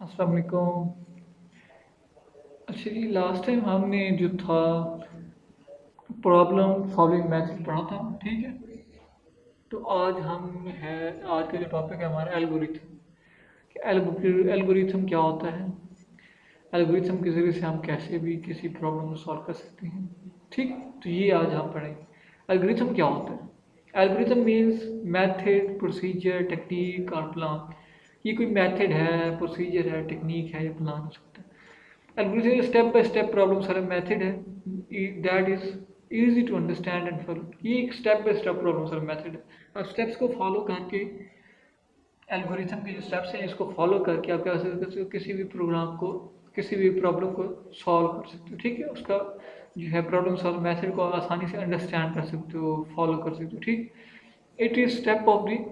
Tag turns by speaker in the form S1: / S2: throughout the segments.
S1: अस्सलाम वालेकुम। अच्छा जी, लास्ट टाइम हमने जो था प्रॉब्लम सॉल्विंग मैथड पढ़ा था, ठीक है। तो आज का जो टॉपिक है हमारा एल्गोरिथम। एल्गोरिथम क्या होता है? एल्गोरिथम के ज़रिए से हम कैसे भी किसी प्रॉब्लम को सॉल्व कर सकते हैं, ठीक। तो ये आज हम पढ़ेंगे एल्गोरिथम क्या होता है। Algorithm means method, procedure, technique और प्लान। ये कोई मेथड है, प्रोसीजर है, टेक्निक है या प्लान हो सकता है। Algorithm step by step problem solving method है that is easy to understand and follow. ये एक step by step problem solving method है। अब स्टेप्स को फॉलो करके, एल्गोरिथम के जो स्टेप्स हैं इसको फॉलो करके आप क्या कर सकते हो, किसी भी प्रोग्राम को, किसी भी प्रॉब्लम को सॉल्व कर सकते हो, ठीक है। उसका जो है प्रॉब्लम सॉल्व मेथड को आसानी से अंडरस्टैंड कर सकते हो, फॉलो कर सकते हो, ठीक। It is step of the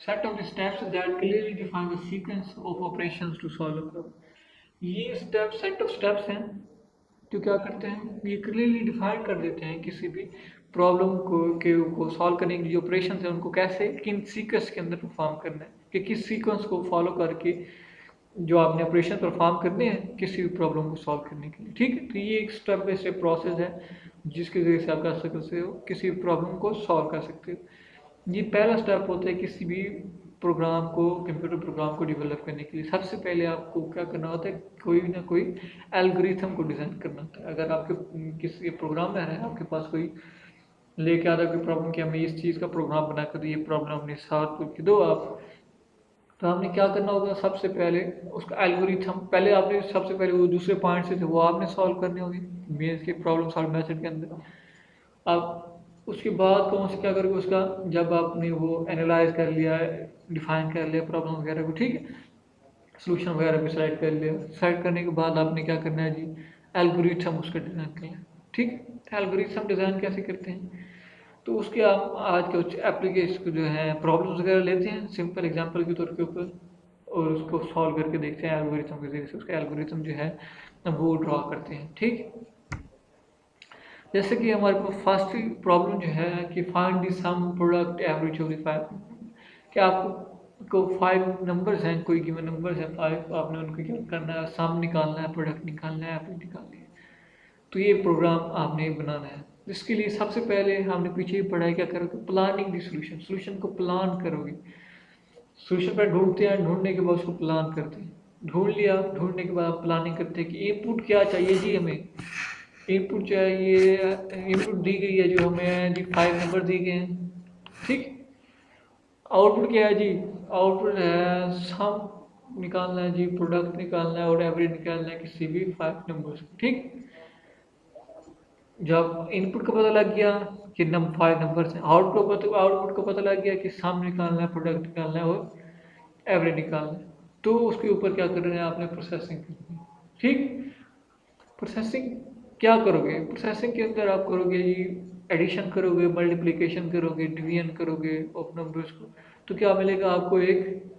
S1: set of the steps that clearly define the sequence of operations to solve a problem। ये स्टेप सेट ऑफ स्टेप्स हैं जो क्या करते हैं, ये क्लियरली डिफाइन कर देते हैं किसी भी प्रॉब्लम को सॉल्व करने के लिए ऑपरेशन है उनको कैसे, किन सीक्वेंस के अंदर परफॉर्म करना है, कि किस सीक्वेंस को फॉलो करके जो आपने ऑपरेशन परफॉर्म करने हैं किसी भी प्रॉब्लम को सॉल्व करने के लिए, ठीक है। तो ये एक स्टेप बाय स्टेप प्रोसेस है जिसके जरिए से आप कर सकते हो, किसी भी प्रॉब्लम को सॉल्व कर सकते हो। ये पहला स्टेप होता है किसी भी प्रोग्राम को, कंप्यूटर प्रोग्राम को डेवलप करने के लिए। सबसे पहले आपको क्या करना होता है, कोई ना कोई एल्गोरिथम को डिज़ाइन करना होता है। अगर आपके किसी प्रोग्रामर है, आपके पास कोई लेके आता है कोई प्रॉब्लम कि हमें इस चीज़ का प्रोग्राम बना कर दो, ये प्रॉब्लम हमने सॉल्व करके दो आप, तो हमने क्या करना होगा, सबसे पहले उसका एल्गोरिथम, पहले आपने सबसे पहले वो दूसरे पॉइंट से थे वो आपने सॉल्व करने होंगे मेन के प्रॉब्लम सॉल्व मेथड के अंदर। आप उसके बाद कौन से क्या करोगे, उसका जब आपने वो एनालाइज कर लिया, डिफाइन कर लिया प्रॉब्लम वगैरह को, ठीक है, सोल्यूशन वगैरह भी सेलेक्ट कर लिया, सेलेक्ट करने के बाद आपने क्या करना है जी, एल्गोरिथम उसका डिज़ाइन करना है, ठीक। एल्गोरिथम डिज़ाइन कैसे करते हैं, तो उसके आप आज के कुछ एप्लीकेशन जो है प्रॉब्लम्स वगैरह लेते हैं सिंपल एग्जांपल के तौर के ऊपर, और उसको सॉल्व करके देखते हैं एल्गोरिथम के जरिए से, उसका एल्गोरिथम जो है वो ड्रॉ करते हैं, ठीक। जैसे कि हमारे पास फर्स्ट प्रॉब्लम जो है कि find the sum product average of the five, कि आपको फाइव नंबर्स हैं, कोई गिवन नंबर्स हैं फाइव, आपने उनको क्या करना है, सम निकालना है, प्रोडक्ट निकालना है, एवरेज निकालनी है। तो ये प्रोग्राम आपने बनाना है, जिसके लिए सबसे पहले हमने पीछे ही पढ़ा है क्या करोगे, प्लानिंग दी सोल्यूशन, सोल्यूशन को प्लान करोगे। सोल्यूशन पर ढूंढते हैं, ढूंढने के बाद उसको प्लान करते हैं, ढूंढ लिया, ढूंढने के बाद प्लानिंग करते हैं कि इनपुट क्या चाहिए जी, हमें इनपुट चाहिए, इनपुट दी गई है जो हमें जी फाइव नंबर दी गए हैं, ठीक। आउटपुट क्या है जी, आउटपुट है सम निकालना है जी, प्रोडक्ट निकालना है और एवरेज निकालना है किसी भी फाइव नंबर्स, ठीक। जब इनपुट का पता लग गया कि फाइव नंबर से, आउटपुट को पता लग गया कि सम निकालना है, प्रोडक्ट निकालना है और एवरेज निकालना है, तो उसके ऊपर क्या करना है, आपने प्रोसेसिंग करनी है, ठीक। प्रोसेसिंग क्या करोगे, प्रोसेसिंग के अंदर आप करोगे जी एडिशन करोगे, मल्टीप्लिकेशन करोगे, डिवीजन करोगे ऑफ नंबर्स को, तो क्या मिलेगा आपको, एक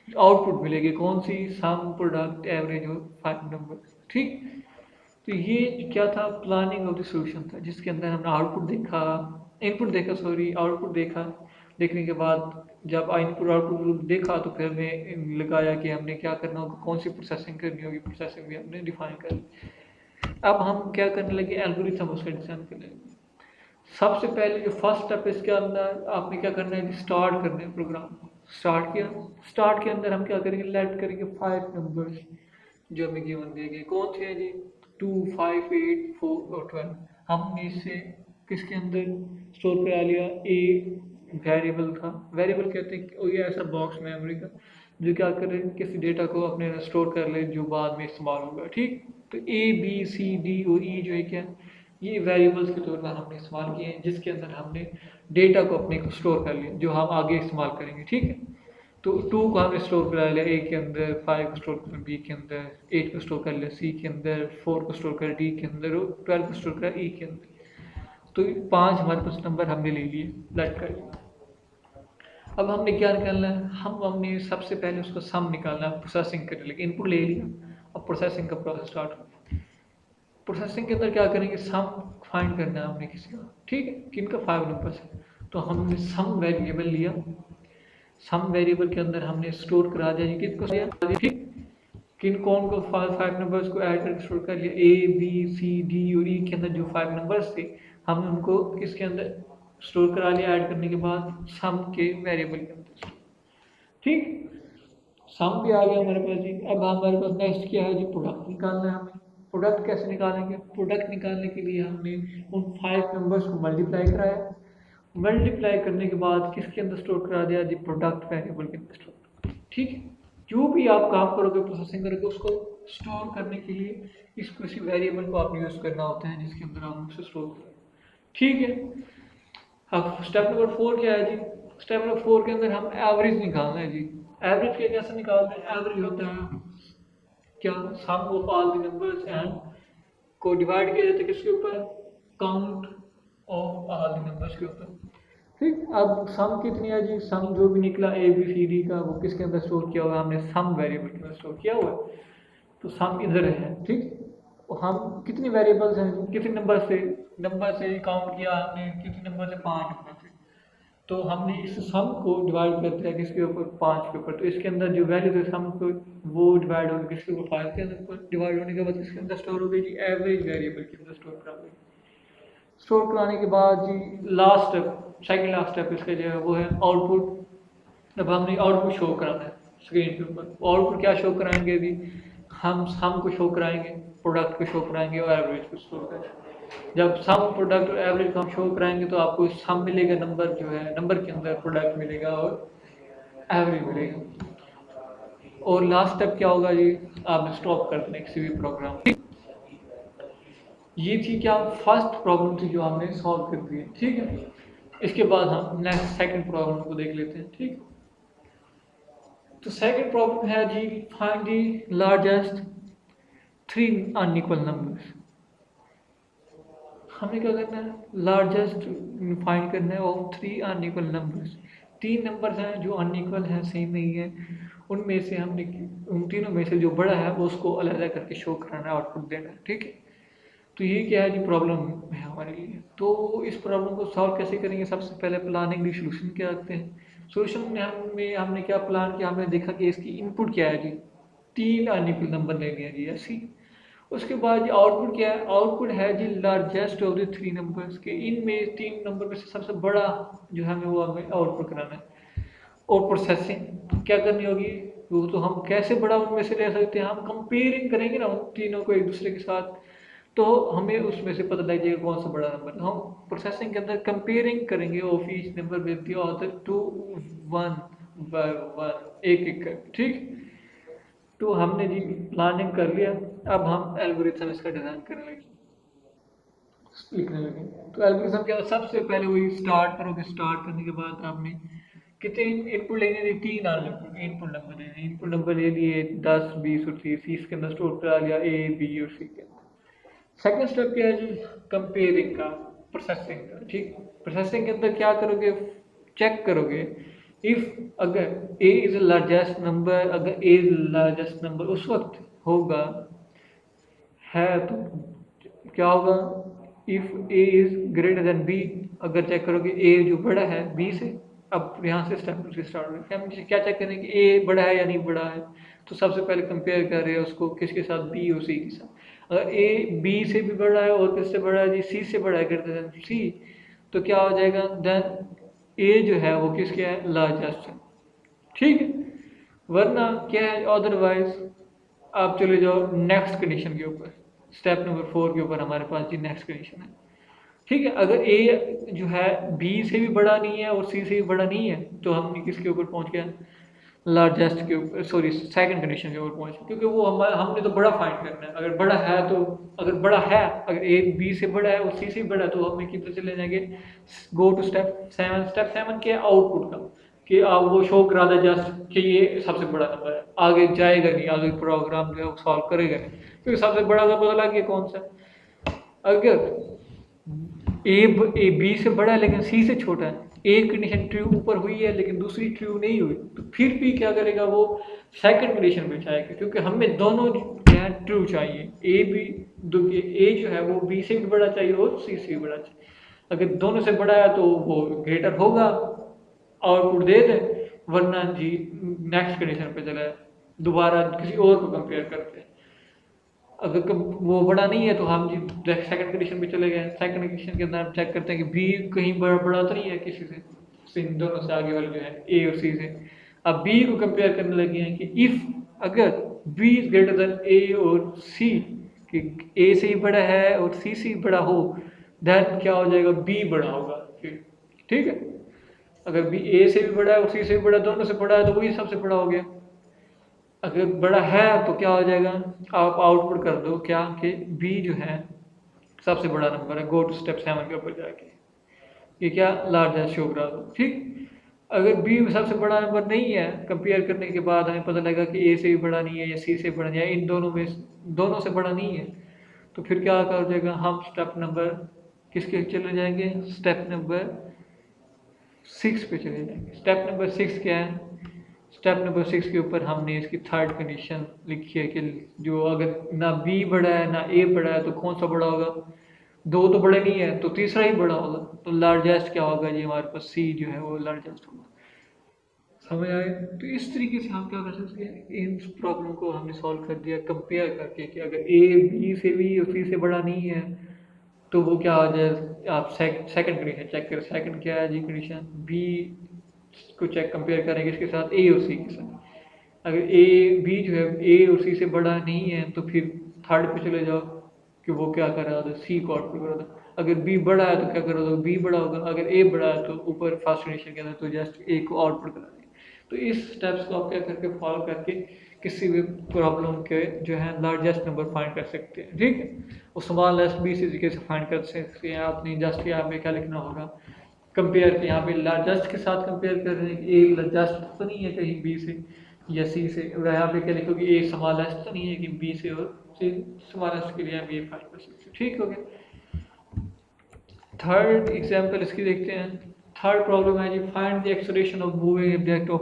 S1: आउटपुट मिलेगी, कौन सी, सम प्रोडक्ट एवरेज और फाइव नंबर, ठीक। तो ये क्या था, प्लानिंग ऑफ द सॉल्यूशन था, जिसके अंदर हमने आउटपुट देखा, इनपुट देखा, सॉरी आउटपुट देखा। देखने के बाद जब इनपुट आउटपुट देखा तो फिर हमने लगाया कि हमने क्या करना होगा, कौन सी प्रोसेसिंग करनी होगी, प्रोसेसिंग भी हमने डिफाइन कर ली। अब हम क्या करने लगे, एल्गोरिथम उसका डिजाइन करने लगे। सबसे पहले जो फर्स्ट स्टेप इसके अंदर आपने क्या करना है, स्टार्ट करना है प्रोग्राम को। स्टार्ट किया, स्टार्ट के अंदर हम क्या करेंगे, लेट करेंगे फाइव नंबर्स जो हमें गिवन दिए गए, कौन से हैं जी, 2, 5, 8, 4 और 12। हमने इसे किसके अंदर स्टोर करा लिया, ए वेरिएबल था, वेरिएबल कहते हैं कि ये ऐसा बॉक्स मेमोरी का जो क्या करे, किसी डेटा को अपने स्टोर कर ले जो बाद में इस्तेमाल होगा, ठीक। तो A, B, C, D और E जो है क्या, ये वेरिएबल्स के तौर पर हमने इस्तेमाल किए हैं, जिसके अंदर हमने डेटा को अपने को स्टोर कर लिया जो हम आगे इस्तेमाल करेंगे, ठीक है। तो 2 को हमने स्टोर करा लिया ए के अंदर, 5 को स्टोर कर बी के अंदर, 8 को स्टोर कर लिया सी के अंदर, 4 को स्टोर कर डी के अंदर और 12 को स्टोर करा ई के अंदर। तो 5 हमारे पास नंबर हमने ले लिए, लेट कर लिया। अब हमने क्या निकालना है, हमने सबसे पहले उसका सम निकालना है, प्रोसेसिंग करने लगे, इनपुट ले लिया, अब प्रोसेसिंग का प्रोसेस स्टार्ट हो। प्रोसेसिंग के अंदर क्या करेंगे, सम फाइंड करना है हमने किसी का, ठीक है, किनका, 5 नंबर से। तो हमने सम वेरिएबल लिया, सम वेरिएबल के अंदर हमने स्टोर करा दिया, किसको दिया, ठीक। किन कौन को फाइव नंबर्स को ऐड करके स्टोर कर लिया, ए बी सी डी और ई के अंदर जो 5 नंबर्स थे हमने उनको किसके अंदर स्टोर करा लिया ऐड करने के बाद सम के वेरिएबल के अंदर। ठीक, सम भी आ गया हमारे पास जी। अब हमारे पास नेक्स्ट क्या है जी, प्रोडक्ट निकालना है हमें। प्रोडक्ट कैसे निकालेंगे, प्रोडक्ट निकालने के लिए हमने उन 5 नंबर्स को मल्टीप्लाई कराया, मल्टीप्लाई करने के बाद किसके अंदर स्टोर करा दिया जी, प्रोडक्ट वेरिएबल के अंदर स्टोर। ठीक है, जो भी आप काम करोगे प्रोसेसिंग करोगे उसको स्टोर करने के लिए इस किसी वेरिएबल को आप यूज करना होता है जिसके अंदर आप उसे स्टोर करें। ठीक है, अब स्टेप नंबर 4 क्या है जी, स्टेप नंबर 4 के अंदर हम एवरेज निकालना है जी। एवरेज के कैसे निकालते हैं, एवरेज होता है क्या, sum of all the numbers and को डिवाइड किया जाता है किसके ऊपर, count of all the numbers के ऊपर। ठीक, अब सम कितनी है जी, सम जो भी निकला ए बी सी डी का वो किसके अंदर स्टोर किया हुआ है, हमने सम वेरिएबल के अंदर स्टोर किया हुआ है, तो सम इधर है। ठीक, तो हम कितनी वेरिएबल्स हैं, कितने नंबर से काउंट किया हमने, कितने नंबर से, 5 नंबर से, तो हमने इस सम को डिवाइड कर दिया किसके ऊपर, 5 के ऊपर। तो इसके अंदर जो वैल्यू थे सम को वो डिवाइड होगी किसके ऊपर, 5 के अंदर, डिवाइड होने के बाद इसके अंदर स्टोर हो गई जी, एवरेज वेरिएबल के अंदर स्टोर करा गई। स्टोर कराने के बाद जी last step, second last step इसका जो है वो है आउटपुट। अब हमने आउटपुट शो कराना है स्क्रीन के ऊपर। आउटपुट क्या शो कराएंगे अभी, हम सम को शो कराएंगे, प्रोडक्ट को शो कराएंगे और एवरेज को स्टोर करेंगे। जब सम प्रोडक्ट और एवरेज को हम शो कराएंगे तो आपको सम मिलेगा, नंबर जो है नंबर के अंदर प्रोडक्ट मिलेगा और एवरेज मिलेगा। और लास्ट स्टेप क्या होगा जी, आपने स्टॉप कर देना किसी भी प्रोग्राम। ये थी क्या, फर्स्ट प्रॉब्लम थी जो हमने सॉल्व कर दी है। ठीक है, इसके बाद हम नेक्स्ट सेकंड प्रॉब्लम को देख लेते हैं। ठीक, तो सेकंड प्रॉब्लम है जी, find the largest 3 unequal numbers. हमें क्या करना है, लार्जेस्ट फाइंड करना है ऑफ 3 अनइक्वल नंबर्स। 3 नंबर्स हैं जो अनइक्वल हैं, सेम नहीं है, उनमें से हमने उन तीनों में से जो बड़ा है उसको अलग करके शो कराना है, आउटपुट देना है। ठीक है, तो ये क्या है जी, प्रॉब्लम है हमारे लिए। तो इस प्रॉब्लम को सॉल्व कैसे करेंगे, सबसे पहले प्लानिंग सोल्यूशन क्या रखते हैं। सोल्यूशन में हमने क्या प्लान किया, हमने देखा कि इसकी इनपुट क्या है जी, 3 अनइक्वल नंबर ले लिया जी ऐसी। उसके बाद आउटपुट क्या है, आउटपुट है जी लार्जेस्ट ऑफ द 3 नंबर्स के, इनमें 3 नंबर में से सबसे बड़ा जो हमें वो हमें आउटपुट कराना है। और प्रोसेसिंग क्या करनी होगी, वो तो हम कैसे बड़ा उनमें से ले सकते हैं, हम कंपेयरिंग करेंगे ना उन तीनों को एक दूसरे के साथ, तो हमें उसमें से पता लग जाएगा कौन सा बड़ा नंबर। हम प्रोसेसिंग के अंदर कंपेयरिंग करेंगे of each number with the other two, 1 by 1, एक एक कर। ठीक, तो हमने जी प्लानिंग कर लिया, अब हम एल्गोरिथम इसका डिजाइन करने लगे, लिखने लगे। तो एल्गोरिथम क्या, सबसे पहले वही स्टार्ट करोगे, स्टार्ट करने के बाद आपने कितने इनपुट लेने थे, 3 इनपुट नंबर लेने, इनपुट नंबर ले लिए 10 20 और 30, इसके अंदर स्टोर करा लिया ए बी और सी के अंदर। सेकंड स्टेप क्या है जी, कंपेयरिंग का, प्रोसेसिंग का। ठीक, प्रोसेसिंग के अंदर क्या करोगे, चेक करोगे इफ अगर ए इज लार्जेस्ट नंबर, अगर ए इज लार्जेस्ट नंबर उस वक्त होगा है तो क्या होगा, if A is greater than B, अगर चेक करोगे ए जो बड़ा है बी से। अब यहाँ से स्टेप से स्टार्ट हो गया, हम क्या चेक करें कि ए बड़ा है या नहीं बड़ा है, तो सबसे पहले कंपेयर कर रहे हैं उसको किसके साथ, बी और सी के साथ। अगर ए बी से भी बड़ा है और किससे बड़ा है जी, सी से बड़ा है, ग्रेटर देन सी, तो क्या हो जाएगा, देन ए जो है वो किसके है, लार्जेस्ट है। ठीक है, वरना क्या है, अदरवाइज आप चले जाओ नेक्स्ट कंडीशन के ऊपर, स्टेप नंबर 4 के ऊपर हमारे पास जी नेक्स्ट कंडीशन है। ठीक है, अगर ए जो है बी से भी बड़ा नहीं है और सी से भी बड़ा नहीं है, तो हमने किसके ऊपर पहुंच गया, लार्जेस्ट के ऊपर, सॉरी सेकंड कंडीशन के ऊपर पहुंचे, क्योंकि वो हमने तो बड़ा फाइंड करना है। अगर बड़ा है तो, अगर बड़ा है, अगर ए बी से बड़ा है और सी से बड़ा है, तो हमें किधर चले जाएंगे, गो टू स्टेप 7। स्टेप 7 क्या है, आउटपुट का, कि आप वो शो करा दे जस्ट कि ये सबसे बड़ा नंबर है, आगे जाएगा नहीं, आगे प्रोग्राम जो है वो सॉल्व करेगा नहीं, क्योंकि सबसे बड़ा का पता लग गया कौन सा। अगर ए बी से बड़ा है लेकिन सी से छोटा है, एक कंडीशन ट्रू ऊपर हुई है लेकिन दूसरी ट्रू नहीं हुई, तो फिर भी क्या करेगा वो, सेकंड कंडीशन पे जाएगा, क्योंकि हमें दोनों जो है ट्रू चाहिए। ए जो है वो बी से भी बड़ा चाहिए और सी से भी बड़ा चाहिए। अगर दोनों से बड़ा है तो वो ग्रेटर होगा, आउटपुट दे दे, वरना जी नेक्स्ट कंडीशन पे चला है, दोबारा किसी और को कंपेयर करते हैं। अगर वो बड़ा नहीं है तो हम जी सेकंड कंडीशन पे चले गए। सेकंड कंडीशन के अंदर हम चेक करते हैं कि बी कहीं बड़ा तो नहीं है किसी से, इन दोनों से आगे वाले जो है ए और सी से। अब बी को कंपेयर करने लगे हैं कि इफ अगर बी इज ग्रेटर देन ए और सी, कि ए से ही बड़ा है और सी से ही बड़ा हो, देन क्या हो जाएगा, बी बड़ा होगा फिर। ठीक है, अगर बी ए से भी बड़ा है और सी से भी बड़ा, दोनों से बड़ा है, तो वही सबसे बड़ा हो गया। अगर बड़ा है तो क्या हो जाएगा, आप आउटपुट कर दो क्या कि बी जो है सबसे बड़ा नंबर है, गो टू स्टेप 7 के ऊपर जाके ये क्या लार्जेस्ट शो करा दो। ठीक, अगर बी सबसे बड़ा नंबर नहीं है, कंपेयर करने के बाद हमें पता लगा कि ए से भी बड़ा नहीं है या सी से बड़ा नहीं है, इन दोनों में दोनों से बड़ा नहीं है, तो फिर क्या कर जाएगा, हम स्टेप नंबर किसके चले जाएंगे, स्टेप नंबर 6 पे चले जाएंगे। स्टेप नंबर 6 क्या है, स्टेप नंबर 6 के ऊपर हमने इसकी थर्ड कंडीशन लिखी है कि जो अगर ना बी बड़ा है ना ए बड़ा है तो कौन सा बड़ा होगा, दो तो बड़े नहीं है तो तीसरा ही बड़ा होगा, तो लार्जेस्ट क्या होगा जी, हमारे पास सी जो है वो लार्जेस्ट होगा। समझ आए? तो इस तरीके से हम क्या कर सकते हैं, इन प्रॉब्लम को हमने सॉल्व कर दिया कंपेयर करके कि अगर ए बी से भी और सी से बड़ा नहीं है तो वो क्या आ जाए, आप सेकंड कंडीशन चेक करें। सेकंड क्या है जी कंडीशन, बी को चेक कंपेयर करेंगे इसके साथ ए और सी के साथ। अगर ए बी जो है ए और सी से बड़ा नहीं है तो फिर थर्ड पे चले जाओ कि वो क्या कर रहा था, सी को आउटपुट कर रहा था। अगर बी बड़ा है तो क्या कर रहा था, बी बड़ा होगा। अगर ए बड़ा है तो ऊपर फर्स्ट कंडीशन के अंदर तो जस्ट ए को आउटपुट करा देंगे। तो इस स्टेप्स को आप क्या करके फॉलो करके किसी भी प्रॉब्लम के जो है लार्जेस्ट नंबर फाइंड कर सकते हैं। ठीक है, वो स्मॉलेस्ट बी इसी तरीके से फाइंड कर सकते हैं। आपने जस्ट यहाँ पे क्या लिखना होगा, कंपेयर के यहाँ पे लार्जेस्ट के साथ कंपेयर कर रहे हैं कि ए लार्जेस्ट तो नहीं है कहीं बी से या सी से, और यहाँ पे क्या लिखोगे, ए स्मॉलेस्ट तो नहीं है कि बी से और सी स्मॉलेस्ट के लिए हम ये फाइंड कर सकते हैं। ठीक हो गया। थर्ड एग्जांपल इसकी देखते हैं। थर्ड प्रॉब्लम है जी, find the acceleration of moving object of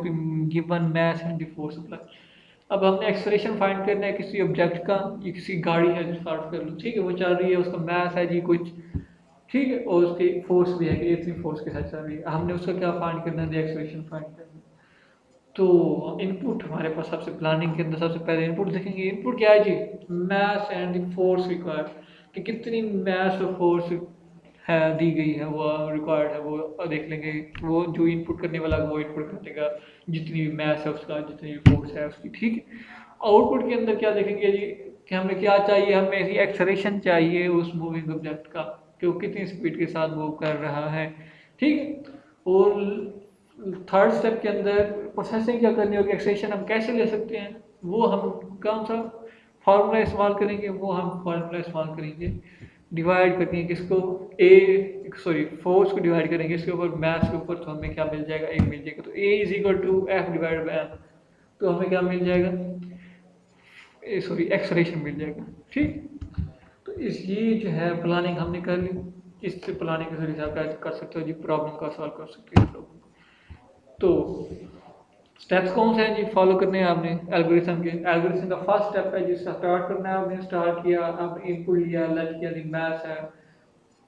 S1: given mass and the force apply. अब हमने एक्सेलरेशन फाइंड करना है किसी ऑब्जेक्ट का, ये किसी गाड़ी है जो स्टार्ट कर लो, ठीक है, वो चल रही है, उसका मास है जी कुछ, ठीक है, और उसकी फोर्स भी है कि इतनी फोर्स के साथ चल रही है। हमने उसका क्या फाइंड करना है, एक्सेलरेशन फाइंड करना है। तो इनपुट हमारे पास सबसे प्लानिंग के अंदर सबसे पहले इनपुट देखेंगे। इनपुट क्या है जी, mass and the force required, कि कितनी मास और फोर्स है दी गई है वो रिक्वायर्ड है, वो देख लेंगे। वो जो इनपुट करने वाला वो इनपुट कर देगा जितनी भी मैथ है उसका, जितनी भी फोर्स है उसकी। ठीक है, आउटपुट के अंदर क्या देखेंगे जी, कि हमें क्या चाहिए, हमें ऐसी एक्सेलरेशन चाहिए उस मूविंग ऑब्जेक्ट का कि वो कितनी स्पीड के साथ मूव कर रहा है। ठीक है, और थर्ड स्टेप के अंदर प्रोसेसिंग क्या करनी होगी, एक्सेलरेशन हम कैसे ले सकते हैं, वो हम कौन सा फार्मूला इस्तेमाल करेंगे, वो हम फार्मूला इस्तेमाल करेंगे, डिवाइड करनी है किसको, ए सॉरी फोर्स को डिवाइड करेंगे इसके ऊपर, मैथ के ऊपर, तो हमें क्या मिल जाएगा, ए मिल जाएगा। तो A is equal to F divide by M, तो हमें क्या मिल जाएगा, ए सॉरी एक्सेलरेशन मिल जाएगा। ठीक, तो इस ये जो है प्लानिंग हमने कर ली। इस प्लानिंग के जरिए आप क्या कर सकते हो जी, प्रॉब्लम का सॉल्व कर सकते हो प्रॉब्लम। तो स्टेप्स कौन से हैं जी फॉलो करने हैं आपने एल्गोरिथम के। एल्गोरिथम का फर्स्ट स्टेप है जिसका स्टार्ट करना है, आपने स्टार्ट किया, आपने इनपुट लिया, लेट किया, मैथ्स है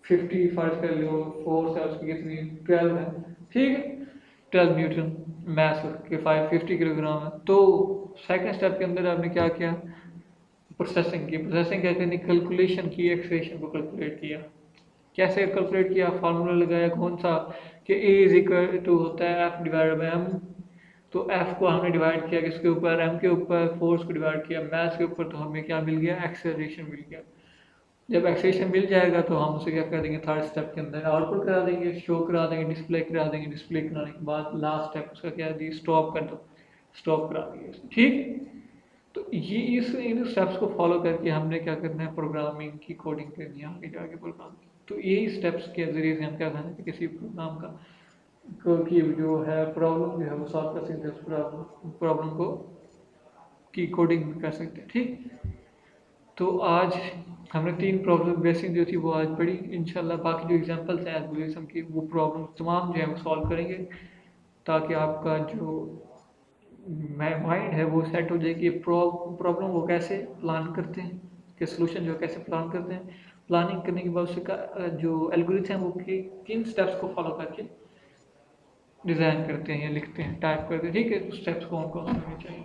S1: 50 फर्स्ट कर लो, फोर्स है उसकी कितनी 12 है, ठीक है, 12 न्यूटन, मैथ्स के 50 किलोग्राम है। तो सेकंड स्टेप के अंदर आपने क्या किया, प्रोसेसिंग की। प्रोसेसिंग क्या करनी, कैलकुलेशन की, एक्सप्रेशन को कैलकुलेट किया। कैसे कैलकुलेट किया, फार्मूला लगाया कौन सा, कि ए इज इक्वल टू होता है एफ डिवाइड बाई एम। तो एफ को हमने डिवाइड किया किसके ऊपर, एम के ऊपर, फोर्स को डिवाइड किया मैथ के ऊपर, तो हमें क्या मिल गया, एक्सेलरेशन मिल गया। जब एक्सेलरेशन मिल जाएगा तो हम उसे क्या कर देंगे, थर्ड स्टेप के अंदर आउटपुट करा देंगे, शो करा देंगे, डिस्प्ले करा देंगे। डिस्प्ले कराने के बाद लास्ट स्टेप उसका क्या है, स्टॉप कर दो, स्टॉप करा देंगे। ठीक, तो ये इस इन स्टेप्स को फॉलो करके हमने क्या करना है, प्रोग्रामिंग की कोडिंग करनी है आगे जाके प्रोग्रामिंग। तो यही स्टेप्स के जरिए से हम क्या करना है, किसी प्रोग्राम का की जो है प्रॉब्लम जो है वो सॉल्व कर सकते हैं, उस प्रॉब्लम को की कोडिंग भी कर सकते हैं। ठीक, तो आज हमने 3 प्रॉब्लम बेसिक जो थी वो आज पढ़ी। इंशाल्लाह बाकी जो एग्जांपल्स हैं एल्गोरिथम की, वो प्रॉब्लम तमाम जो है वो सॉल्व करेंगे, ताकि आपका जो माइंड है वो सेट हो जाए कि प्रॉब्लम वो कैसे प्लान करते हैं, कि सोल्यूशन जो कैसे प्लान करते हैं। प्लानिंग करने के बाद उसका जो एल्गोरिथम है वो किन स्टेप्स को फॉलो करके डिज़ाइन करते हैं या लिखते हैं, टाइप करते हैं। ठीक है, स्टेप्स कौन कौन से होने चाहिए।